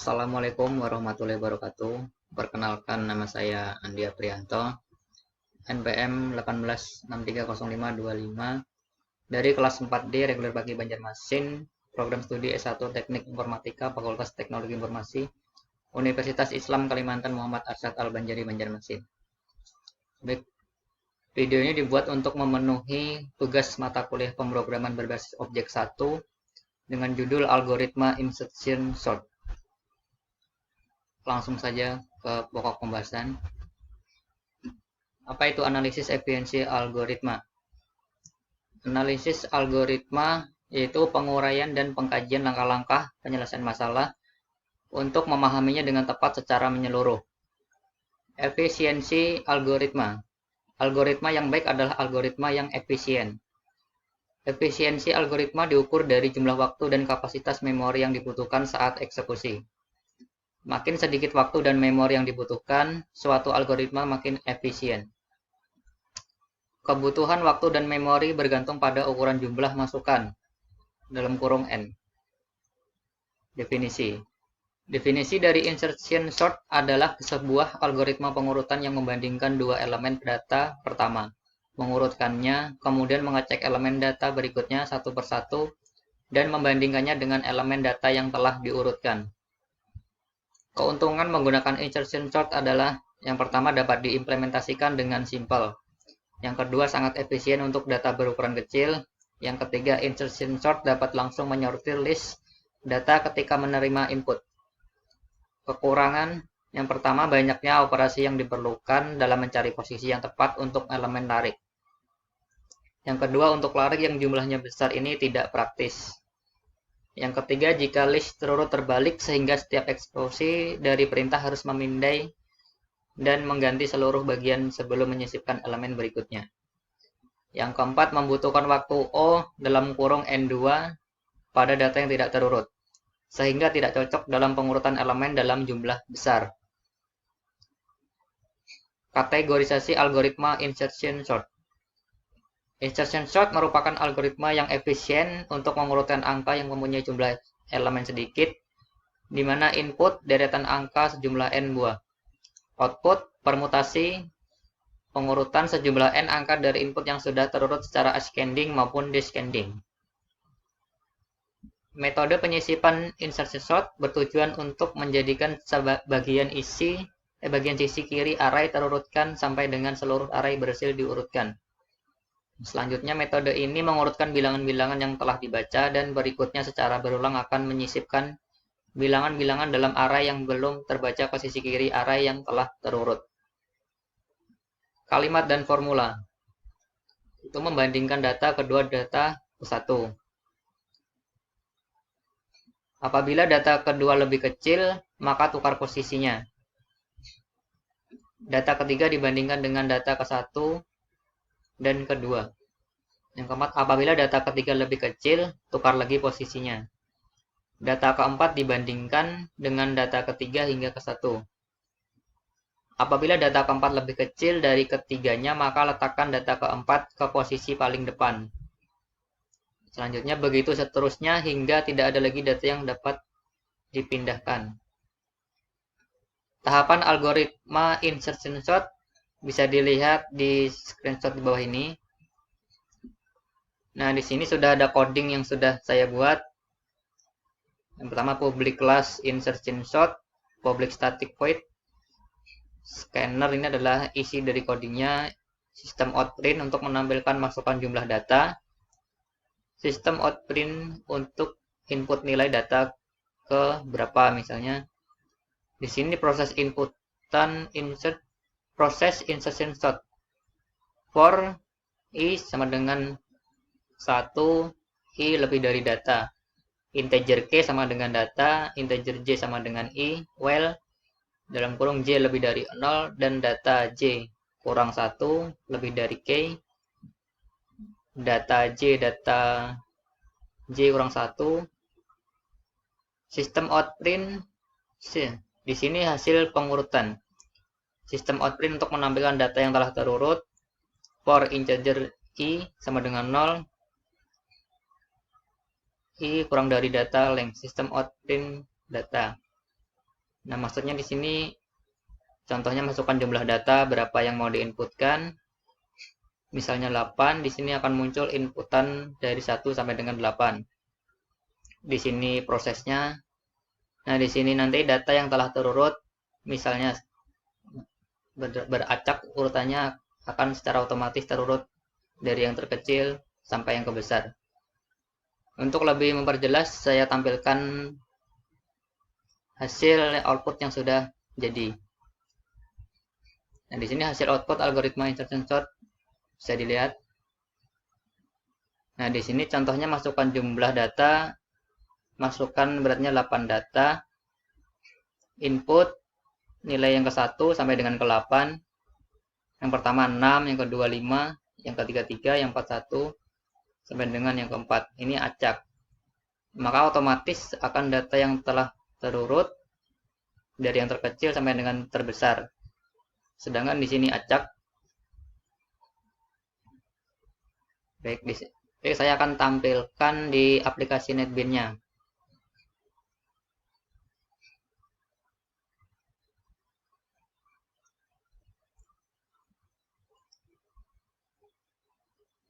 Assalamualaikum warahmatullahi wabarakatuh. Perkenalkan, nama saya Andi Aprianto, NPM 18630525 dari kelas 4D reguler bagi Banjarmasin, program studi S1 Teknik Informatika, Fakultas Teknologi Informasi, Universitas Islam Kalimantan Muhammad Arsyad Al-Banjari, Banjarmasin. Baik, video ini dibuat untuk memenuhi tugas mata kuliah pemrograman berbasis objek 1 dengan judul Algoritma Insertion Sort. Langsung saja ke pokok pembahasan. Apa itu analisis efisiensi algoritma? Analisis algoritma yaitu penguraian dan pengkajian langkah-langkah penyelesaian masalah untuk memahaminya dengan tepat secara menyeluruh. Efisiensi algoritma. Algoritma yang baik adalah algoritma yang efisien. Efisiensi algoritma diukur dari jumlah waktu dan kapasitas memori yang dibutuhkan saat eksekusi. Makin sedikit waktu dan memori yang dibutuhkan, suatu algoritma makin efisien. Kebutuhan waktu dan memori bergantung pada ukuran jumlah masukan, dalam kurung N. Definisi. Definisi dari insertion sort adalah sebuah algoritma pengurutan yang membandingkan dua elemen data pertama, mengurutkannya, kemudian mengecek elemen data berikutnya satu persatu, dan membandingkannya dengan elemen data yang telah diurutkan. Keuntungan menggunakan insertion sort adalah, yang pertama dapat diimplementasikan dengan simpel. Yang kedua sangat efisien untuk data berukuran kecil. Yang ketiga insertion sort dapat langsung menyortir list data ketika menerima input. Kekurangan, yang pertama banyaknya operasi yang diperlukan dalam mencari posisi yang tepat untuk elemen tarik. Yang kedua untuk tarik yang jumlahnya besar ini tidak praktis. Yang ketiga, jika list terurut terbalik sehingga setiap eksekusi dari perintah harus memindai dan mengganti seluruh bagian sebelum menyisipkan elemen berikutnya. Yang keempat, membutuhkan waktu O dalam kurung N2 pada data yang tidak terurut, sehingga tidak cocok dalam pengurutan elemen dalam jumlah besar. Kategorisasi algoritma insertion sort. Insertion sort merupakan algoritma yang efisien untuk mengurutkan angka yang mempunyai jumlah elemen sedikit, di mana input deretan angka sejumlah n buah. Output permutasi pengurutan sejumlah n angka dari input yang sudah terurut secara ascending maupun descending. Metode penyisipan insertion sort bertujuan untuk menjadikan bagian sisi kiri array terurutkan sampai dengan seluruh array berhasil diurutkan. Selanjutnya, metode ini mengurutkan bilangan-bilangan yang telah dibaca dan berikutnya secara berulang akan menyisipkan bilangan-bilangan dalam array yang belum terbaca ke sisi kiri array yang telah terurut. Kalimat dan formula. Itu membandingkan data kedua data satu. Apabila data kedua lebih kecil, maka tukar posisinya. Data ketiga dibandingkan dengan data ke-1 dan kedua. Yang keempat, apabila data ketiga lebih kecil, tukar lagi posisinya. Data keempat dibandingkan dengan data ketiga hingga ke-1. Apabila data keempat lebih kecil dari ketiganya, maka letakkan data keempat ke posisi paling depan. Selanjutnya begitu seterusnya hingga tidak ada lagi data yang dapat dipindahkan. Tahapan algoritma insertion sort bisa dilihat di screenshot di bawah ini. Nah, di sini sudah ada coding yang sudah saya buat. Yang pertama public class insertion sort, public static void. Scanner ini adalah isi dari codingnya. Sistem outprint untuk menampilkan masukan jumlah data. Sistem outprint untuk input nilai data ke berapa misalnya. Di sini proses inputan proses insertion sort. For i sama dengan 1, i lebih dari data. Integer k sama dengan data, integer j sama dengan i, while dalam kurung j lebih dari 0 dan data j kurang 1 lebih dari k. Data j kurang 1. Sistem outprint di sini hasil pengurutan. Sistem outprint untuk menampilkan data yang telah terurut. For integer i sama dengan 0, i kurang dari data length. Sistem outprint data. Nah, maksudnya di sini contohnya masukkan jumlah data berapa yang mau diinputkan. Misalnya 8, di sini akan muncul inputan dari 1 sampai dengan 8. Di sini prosesnya. Nah, di sini nanti data yang telah terurut, misalnya beracak urutannya akan secara otomatis terurut dari yang terkecil sampai yang kebesar. Untuk lebih memperjelas, saya tampilkan hasil output yang sudah jadi. Nah, di sini hasil output algoritma insertion sort bisa dilihat. Nah, di sini contohnya masukkan jumlah data, masukkan beratnya 8 data, input nilai yang ke-1 sampai dengan ke-8. Yang pertama 6, yang kedua 5, yang ketiga 3, yang keempat 1, sampai dengan yang keempat. Ini acak. Maka otomatis akan data yang telah terurut dari yang terkecil sampai dengan terbesar. Sedangkan di sini acak. Baik, saya akan tampilkan di aplikasi NetBeans-nya.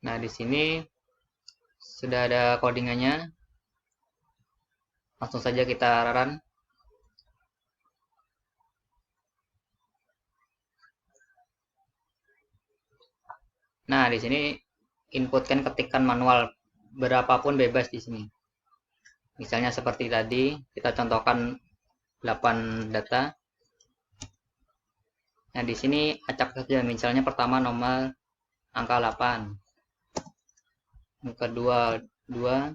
Nah, di sini sudah ada codingannya. Langsung saja kita run. Nah, di sini inputkan ketikan manual berapapun bebas di sini. Misalnya seperti tadi, kita contohkan 8 data. Nah, di sini acak saja. Misalnya pertama nomor angka 8. Yang kedua 2.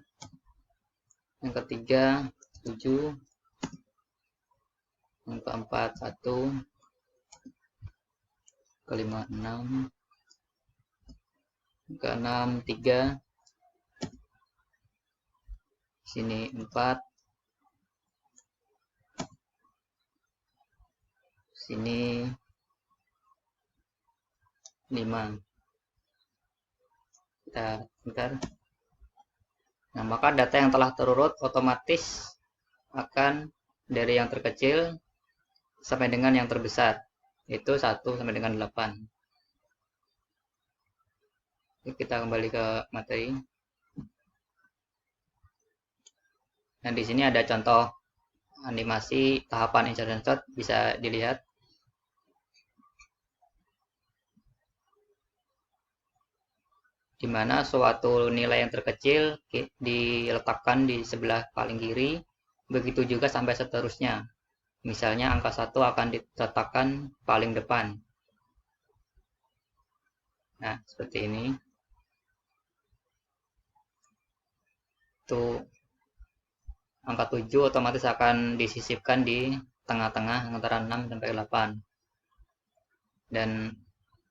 Yang ketiga 7. Yang keempat 1. Kelima 6. Yang keenam 3. Sini 4. Sini 5. Kita bentar. Nah, maka data yang telah terurut otomatis akan dari yang terkecil sampai dengan yang terbesar, yaitu 1 sampai dengan 8. Oke, kita kembali ke materi. Nah, di sini ada contoh animasi tahapan insertion sort, bisa dilihat. Di mana suatu nilai yang terkecil diletakkan di sebelah paling kiri, begitu juga sampai seterusnya. Misalnya angka 1 akan diletakkan paling depan. Nah, seperti ini. Itu angka 7 otomatis akan disisipkan di tengah-tengah antara 6 sampai 8. Dan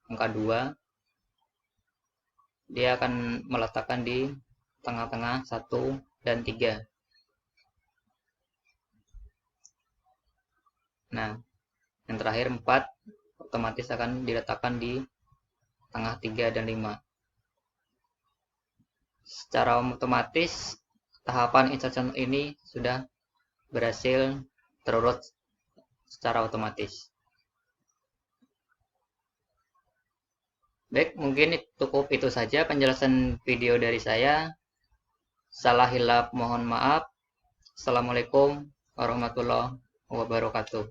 angka 2 dia akan meletakkan di tengah-tengah 1 dan 3. Nah, yang terakhir 4 otomatis akan diletakkan di tengah 3 dan 5. Secara otomatis tahapan insertion ini sudah berhasil terurut secara otomatis. Baik, mungkin cukup itu saja penjelasan video dari saya. Salah hilap mohon maaf. Assalamualaikum warahmatullahi wabarakatuh.